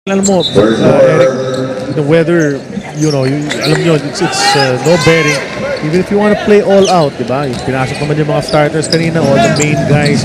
Alam mo, Eric, the weather, alam nyo, it's no bearing. Even if you want to play all out, di ba? Yung pinasok naman yung mga starters kanina, all the main guys.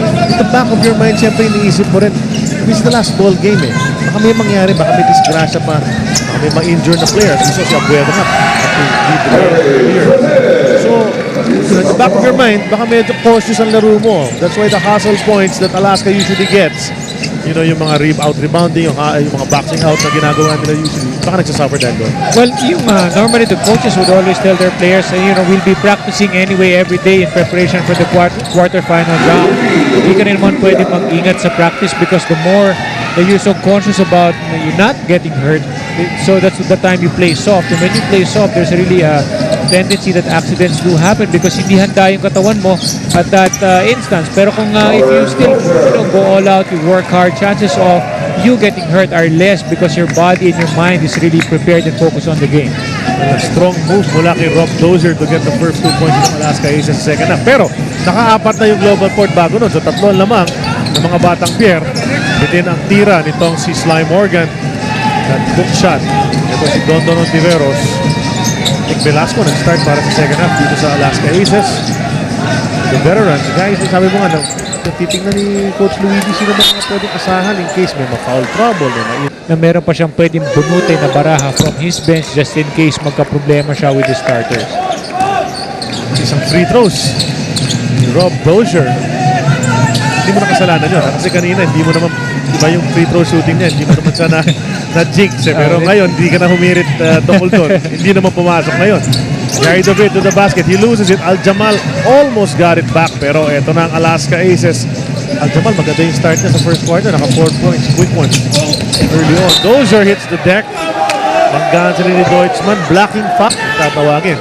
At the back of your mind, siyempre iniisip mo rin, this is the last ball game eh. Baka may mangyari, baka may disgrasya pa, baka may ma-injure na players. So, si Abuelo nga, so, at the back of your mind, baka medyo cautious ang laro mo. That's why the hustle points that Alaska usually gets, yung mga out-rebounding, yung mga boxing out na ginagawa nila usually, baka nagsasuffer dahil doon. Well, normally the coaches would always tell their players, we'll be practicing anyway every day in preparation for the quarterfinal round. Hindi ka rin naman pwede mag-ingat sa practice because the more that you're so conscious about you not getting hurt, so that's the time you play soft. And when you play soft, there's really a tendency that accidents do happen because hindi handa yung katawan mo at that instance. Pero kung if you still go all out, you work hard, chances of you getting hurt are less because your body and your mind is really prepared and focused on the game. A strong move mula kay Rob Dozier to get the first 2 points ng Alaska Aces sa second half. Pero nakaapat na yung global port bago nun. So tatlo lamang ng mga batang Pierre. Bitin ang tira nitong si Sly Morgan. That hook shot. Ito si Dondon Ontiveros. Nick Velasco nag-start para sa second half dito sa Alaska Aces. The veterans, guys, sabi mo nga, titingnan ni Coach Luigi sino ba mga pwedeng asahan in case may ma-foul trouble na meron pa siyang pwedeng bunutin na baraha from his bench just in case magka-problema siya with the starters. Isang free throws ni Rob Dozier. Hindi mo nakasalanan yun kasi kanina hindi mo naman iba yung free throw shooting niya, hindi mo naman siya na-jinx pero ngayon hindi ka na humirit tungkol doon, hindi naman pumasok ngayon. Gary David to the basket, he loses it. Al-Jamal almost got it back pero eto na ang Alaska Aces. Al-Jamal maganda yung start niya sa first quarter, naka 4 points, quick one early on. Dozier hits the deck. Hanggang sila ni Deutschman, blocking foul tatawagin.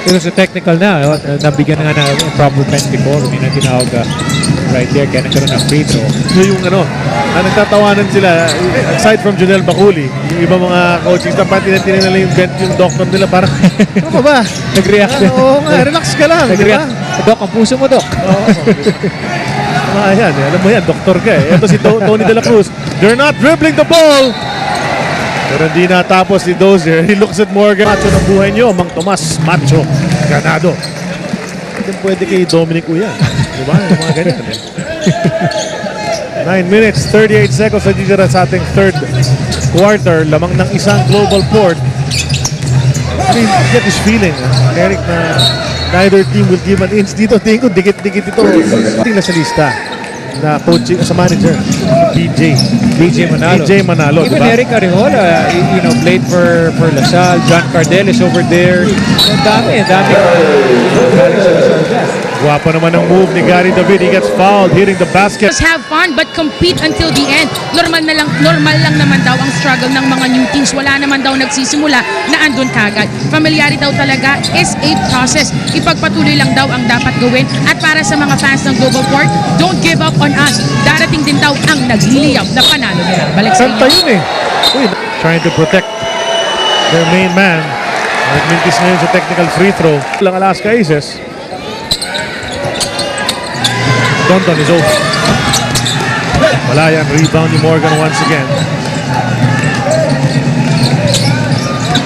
Pero sa technical na, nabigyan na nga ng improper penalty call. Hindi na tinawag right there, kaya nagkaroon ng free throw. Yung nagtatawanan sila, aside from Junel Baculi, yung iba mga coaching staff, pati tinignan nila yung doctor nila, parang, ano ka ba? Nag-react na. Oo nga, relax ka lang, di ba? Doc, ang puso mo, Doc. Oo. Ayan, alam mo yan, doktor ka eh. Ito si Tony De La Cruz. They're not dribbling the ball! Pero hindi natapos si Dozier. He looks at Morgan. Macho ng buhay nyo, Mang Tomas, Macho, Ganado. Hindi pwede kay Dominic Uyan. Diba? Yung mga ganyan. 9 minutes, 38 seconds na dito sa ating third quarter. Lamang ng isang global port. I mean, get this feeling, Eric, na neither team will give an inch dito. Tingin ko, dikit-dikit ito. Tingnan sa lista na coaching sa manager, BJ Manalo, Even diba? Eric Arreola, played for LaSalle. John Cardell is over there. Ang dami. Guwapa naman ang move ni Gary David. He gets fouled, hitting the basket. Just have fun but compete until the end. Normal lang naman daw ang struggle ng mga new teams. Wala naman daw nagsisimula na andun kagad. Familiarity daw talaga is a process. Ipagpatuloy lang daw ang dapat gawin. At para sa mga fans ng Global Port, don't give up on us. Darating din daw ang nagliliyab na panalo nila. Balik sa Kanta inyo. yun eh. Uy, trying to protect their main man. Nagmintis ngayon sa technical free throw. Lang Alaska Aces. Dondon is open. Wala yan. Rebound ni Morgan once again.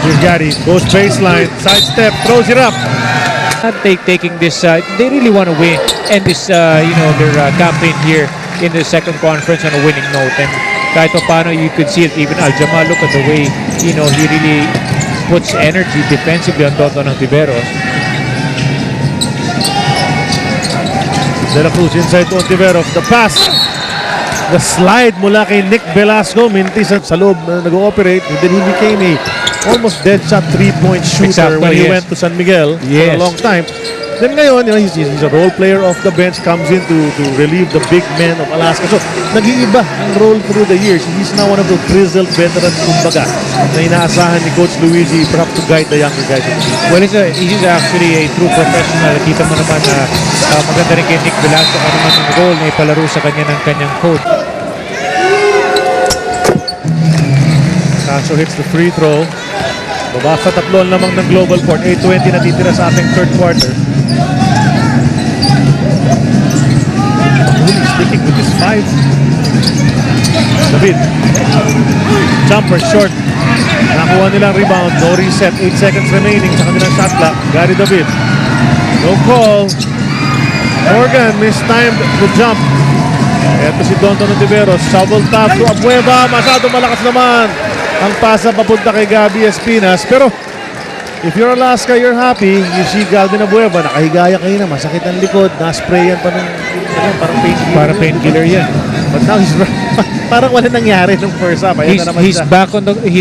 Here's Gary. Goes baseline. Sidestep. Throws it up. Taking this, they really want to win. And this, their campaign here in the second conference on a winning note. And kahit pa paano, you could see it. Even Al-Jamal, look at the way, he really puts energy defensively on Dondon Ontiveros. De La Cruz inside to Ontiveros. The pass. The slide mula kay Nick Velasco. Mintis sa loob nag-ooperate. And then he became a almost dead shot 3-point shooter when he went to San Miguel for a long time. Then ngayon, he's a role player off the bench, comes in to relieve the big men of Alaska. So, nag-iiba ang role through the years. He's now one of the grizzled veterans, kumbaga, na inaasahan ni Coach Luigi perhaps to guide the younger guys. Well, he's actually a true professional. Kita mo naman na maganda rin kay Nick Velasco kung naman yung role na ipalaro sa kanya ng kanyang coach. Sancho hits the free throw. Babasa tatlon lamang ng global port. 8:20 na titira sa ating third quarter. Sticking with his 5 David. Jumper short. Nakuha nilang rebound. No reset. 8 seconds remaining sa kanilang shot clock. Gary David. No call. Morgan mistimed the jump. Ito si Donton Ontiveros. Shovel tap to Abueva. Masyado malakas naman ang pasa papunta kay Gabi Espinas. Pero if you're Alaska, you're happy. You see Galvin Abueva. Nakahigaya kayo na. Masakit ang likod. Na-sprayan pa ng parang painkiller. Parang painkiller yan. But now he's parang wala nangyari nung first half. Ayan na naman He's siya.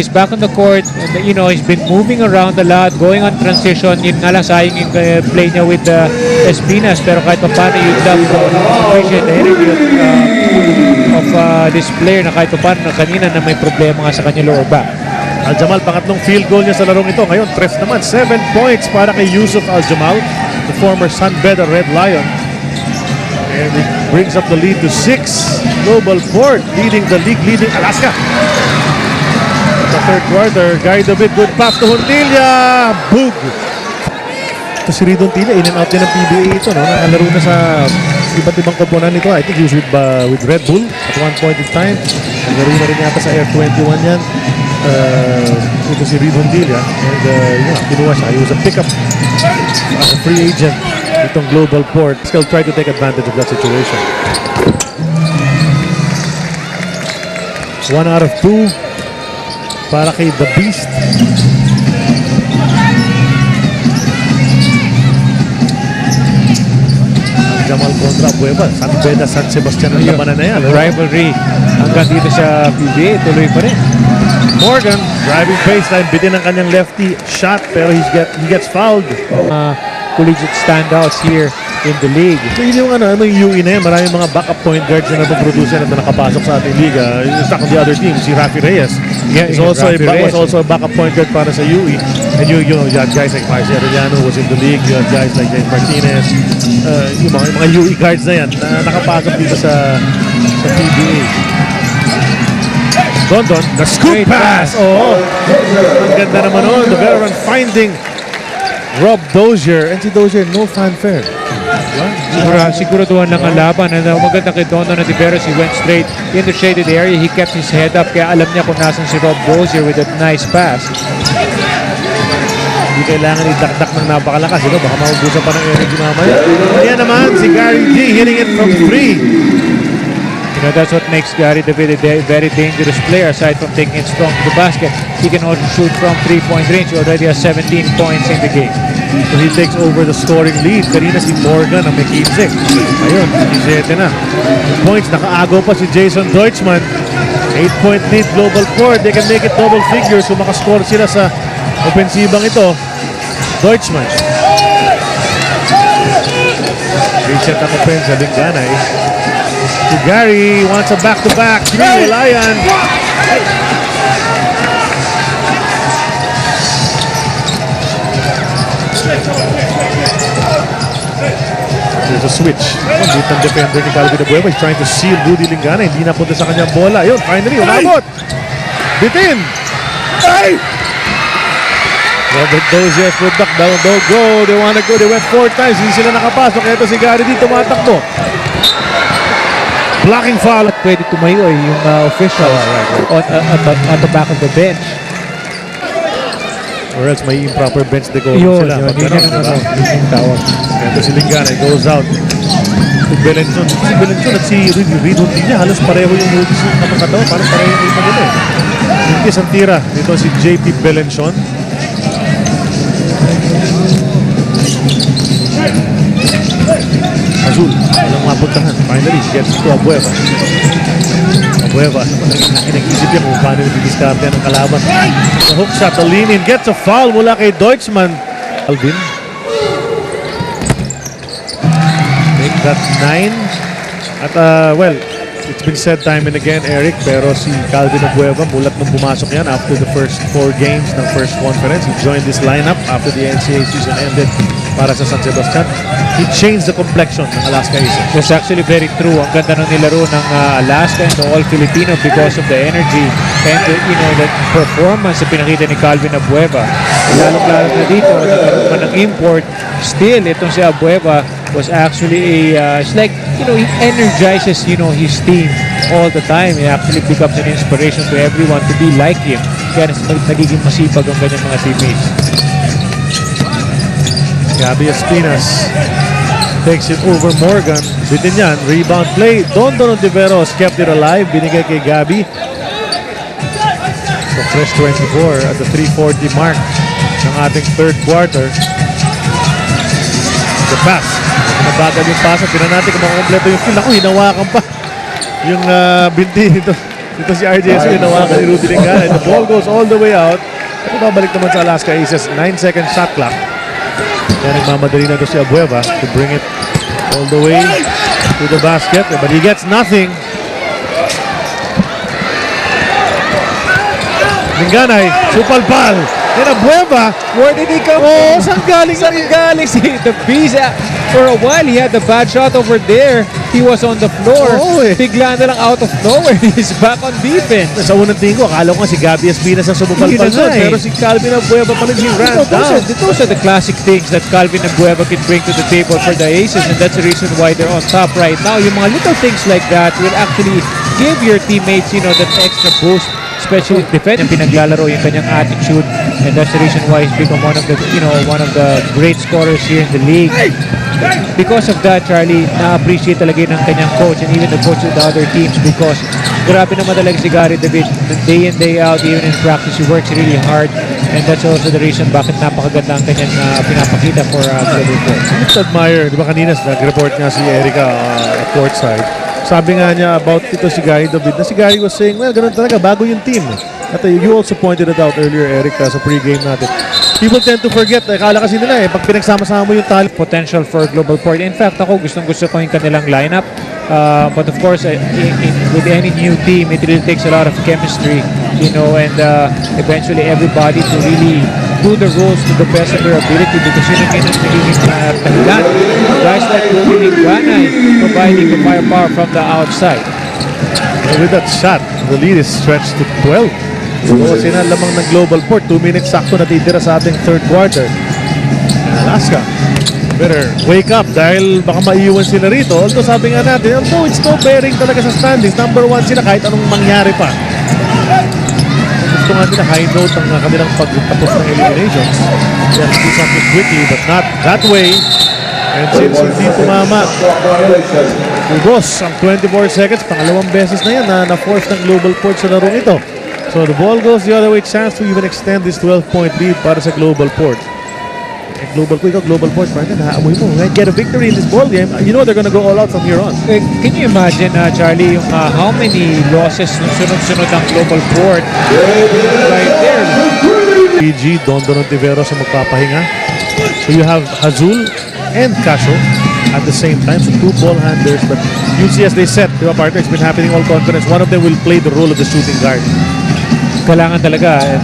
back on the court. And, you know, he's been moving around a lot, going on transition. Yun nga lang sayang yung play niya with Espinas. Pero kahit pa paano, you'd love to appreciate the energy of this player na kahit pa paano kanina na may problema nga sa kanya lower back. Aljamal, pangatlong field goal niya sa larong ito. Ngayon, 3 naman. 7 points para kay Yusuf Aljamal, the former San Beda Red Lion. And he brings up the lead to 6. Global Port leading the league, leading Alaska. The third quarter, Guy David, good pass to Hontilla. Boog! Ito si Ridon Tilla, in and out din ng PBA ito. No? Nakalaro na sa iba't ibang komponan nito. I think he was with Red Bull at one point in time. Naglaro na rin yata sa Air 21 yan. Ito si Ridon Tilla. And kinuha siya. He was a pickup as a free agent. Itong Global Port still try to take advantage of that situation. 1 out of 2 para kay The Beast. Jamal kontra Abueva. San Beda, San Sebastian ang labanan na yan. Rivalry hanggang dito sa PBA, tuloy pa rin. Morgan driving baseline, bitin ang kanyang lefty shot pero he gets fouled. Collegiate standouts here in the league. So yun yung yung UE na yan, maraming mga backup point guards na napaproduce na nakapasok sa ating liga. Yung on the other team, si Rafi Reyes. Was also a backup point guard para sa UE. And you had guys like Marcy Arellano was in the league. You had guys like James Martinez. Yung mga UE guards na yan na nakapasok dito sa PBA. Dondon, the scoop pass! Oh, ang ganda naman nun. The veteran finding Rob Dozier. And si Dozier, no fanfare. Siguraduhan lang ang laban. And maganda kay Donton Ontiveros, he went straight in the shaded area. He kept his head up. Kaya alam niya kung nasan si Rob Dozier with that nice pass. Hindi kailangan idakdak ng napakalakas. Baka maubusan pa ng energy mamaya. Ayan naman, si Gary D hitting it from 3. You know, that's what makes Gary David a very dangerous player. Aside from taking it strong to the basket, he can also shoot from 3-point range. He already has 17 points in the game. So he takes over the scoring lead. Kanina si Morgan ang may 15. Ayun, 17 na. Points, nakaagaw pa si Jason Deutschman. 8-point lead, Global Port. They can make it double figures kung makascore sila sa opensibang ito. Deutschman. Reset ang opensa, Linganay. Si Gary wants a back-to-back. Wala yan. There's a switch. Dito ang defender ni Calvin Abueva. He's trying to seal Rudy Lingana. Hindi napunta sa kanyang bola. Ayun, finally, umabot. Bitin. Ay! Robert Dozier put back down. Don't go. They wanna go. They went 4 times. Hindi sila nakapasok. Ito si Gary dito tumatakbo. Blocking foul. Pwede tumayo yung official on the back of the bench. Or else may improper bench decorum sila. Yun yung tawag. Ito si Lingana. It goes out to Belenchon. Si Belenchon at si Reed Hontilla. Halos pareho yung movies ng kapagkatawa. Parang pareho yung iba nila. Hindi isang tira. Dito si JP Belenchon. Azul, walang mapuntahan. Finally, gets to Abueva. Abueva, nag-isip yan kung paano yung didiskarte ng kalaban. The hook shot, the lean in, gets a foul mula kay Deutschman. Alvin. Make that 9. At well, it's been said time and again, Eric, pero si Calvin Abueva, mulat nung pumasok yan after the first 4 games ng first conference. He joined this lineup after the NCAA season ended para sa San Sebastian. He changed the complexion ng Alaska Aces. That's actually very true. Ang ganda ng nilaro ng Alaska and all Filipino because of the energy and the performance na pinakita ni Calvin Abueva. Lalo-lalo na dito, nagkaroon pa ng import. Still, itong si Abueva, was actually it's like, he energizes, his team all the time. He actually becomes an inspiration to everyone to be like him. Kaya nagiging masipag ang kanyang mga teammates. Gabby Espinas takes it over Morgan. Bitin yan. Rebound play. Don Ontiveros kept it alive. Binigay kay Gabby. So fresh 24 at the 3:40 mark ng ating third quarter. The pass. Nabagal yung pasa. Tinan natin kung makakompleto yung kill. Ako, hinawakan pa. Yung binti nito. Ito si RJS, hinawakan ni Rudy Lingana. The ball goes all the way out. At babalik naman sa Alaska Aces. 9-second shot clock. Kaya nagmamadali na ito si Abueva to bring it all the way to the basket. But he gets nothing. Linganay, supalpal. And Abueva, Where did he come oh, from? saan galing? Saan galing si the Beast? For a while, he had the bad shot over there. He was on the floor. Oo, eh. Bigla na lang out of nowhere. He's back on defense. Sa unang tingin ko, akala ko nga si Gabby Espinas ang sumupalpal Yun na doon. nga eh. Pero si Calvin Abueva pala si ran down. Those are the classic things that Calvin Abueva can bring to the table for the Aces, and that's the reason why they're on top right now. Yung mga little things like that will actually give your teammates, that extra boost, especially defense. Yung pinaglalaro yung kanyang attitude, and that's the reason why he's become one of the great scorers here in the league. Because of that, Charlie, na-appreciate talaga ng kanyang coach and even the coach of the other teams, because grabe naman talaga si Gary David. Day in, day out, even in practice, he works really hard, and that's also the reason bakit napakaganda ang kanyang pinapakita for Global Court. Let's admire, di ba kanina nag-report nga si Erica courtside. Sabi nga niya about ito si Gary David, na si Gary was saying, well, ganun talaga, bago yung team. At you also pointed it out earlier, Erica, sa pre-game natin. People tend to forget, akala kasi nila pag pinagsama-sama mo yung talent. Potential for Global Port. In fact, ako gustong-gusto ko yung kanilang lineup. But of course, with any new team, it really takes a lot of chemistry, and eventually everybody to really do the roles to the best of their ability, because yun ang nagiging dahilan. Guys like Rudy Lingana providing the firepower from the outside. And with that shot, the lead is stretched to 12. So sina lamang ng Global Port, 2 minutes sakto natitira sa ating third quarter. Alaska better wake up dahil baka maiiwan sila rito. Although sabi nga natin, although it's no bearing talaga sa standings, number 1 sila kahit anong mangyari pa. Gusto nga nila high note ang kanilang pagtapos ng eliminations. They have to do something quickly, but not that way. And since hindi tumama, ubos ang 24 seconds, pangalawang beses na yan na fourth ng Global Port sa larong ito. So the ball goes the other way, chance to even extend this 12-point lead para sa Global Port. Global Port, partner, naamoy mo. When get a victory in this ball game, you know they're gonna go all out from here on. Can you imagine, Charlie, yung how many losses nung sunod-sunod ang Global Port right there? PG, Don Ontiveros ang magpapahinga. So you have Hazul and Casio at the same time. So 2 ball handlers, but you see as they set, diba, partner, it's been happening all conference. One of them will play the role of the shooting guard. Kailangan talaga, and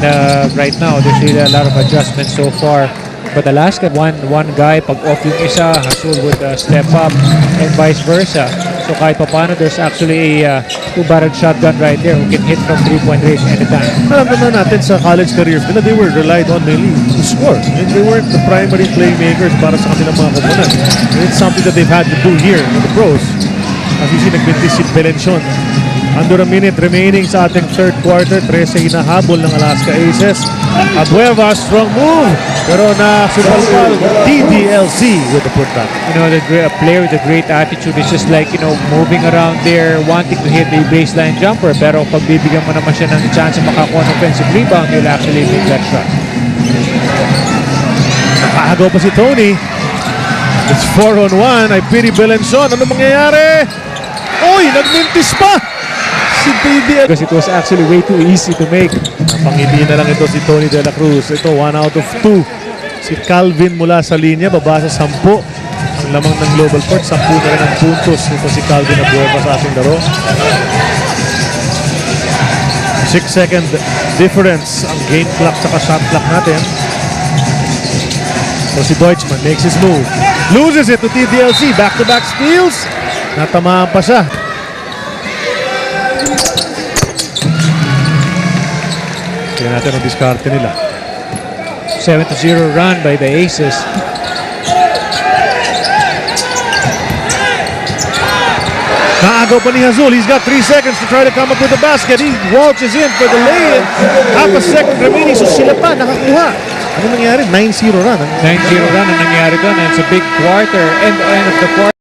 right now there's really a lot of adjustments so far. But Alaska, one guy, pag off yung isa, Hasul would step up, and vice versa. So kahit pa paano, there's actually a 2-barrel shotgun right there who can hit from 3-point range anytime. Alam naman natin sa college careers nila, they were relied on mainly to score. And they weren't the primary playmakers para sa kanilang mga koponan. And it's something that they've had to do here in the pros. As you see, nagbintis si Belención. Under a minute remaining sa ating third quarter, 13 hinahabol ng Alaska Aces. Abueva, strong move, pero na supalpal DDLC with the putback. A player with a great attitude is just like, moving around there, wanting to hit the baseline jumper, pero pag bibigyan mo naman siya ng chance na makakuha ng offensive rebound, he'll actually make that shot. Nakahagaw pa si Tony. It's 4-on-1. I pity Belención. Ano mangyayari? Oy, nagmintis pa! Si DDLC. Because it was actually way too easy to make. Napangiti na lang ito si Tony De La Cruz. Ito, 1 out of 2. Si Calvin mula sa linya, baba sa 10. Ang lamang ng Global Port, 10 na rin ang puntos. Ito si Calvin Abueva sa ating laro. 6-second difference ang game clock sa shot clock natin. So si Deutschman makes his move. Loses it to TDLC. Back-to-back steals. Natamaan pa siya. Tingnan natin ang diskarte nila. 7-0 run by the Aces. Kaagaw pa ni Hazul. He's got 3 seconds to try to come up with the basket. He waltzes in for the lay-in. Half a second remaining. So sila pa nakakuha. Ano nangyari? 9-0 run. 9-0 run ang nangyari doon. And it's a big quarter. And the end of the quarter.